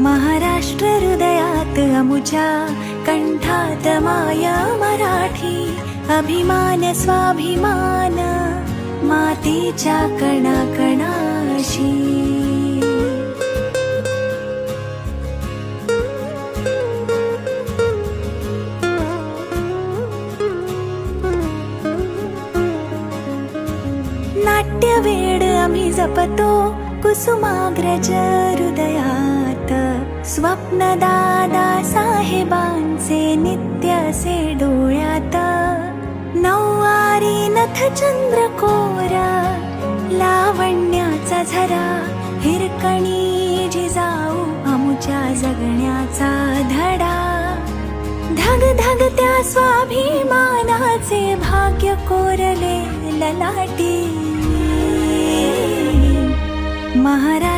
महाराष्ट्र हृदयात अमुच्या, कंठात माया मराठी. अभिमान स्वाभिमान मातीच्या कणाकणाशी. नाट्यवेड आम्ही जपतो कुसुमाग्रज हृदयात. स्वप्न दादा साहेबांचे नित्य असे डोळ्यात. नऊवारी नथ चंद्रकोर लावण्याचा झरा. हिरकणी जिजाऊ आमुच्या जगण्याचा धडा. धग धग त्या स्वाभिमानाचे भाग्य कोरले ललाटी. महाराज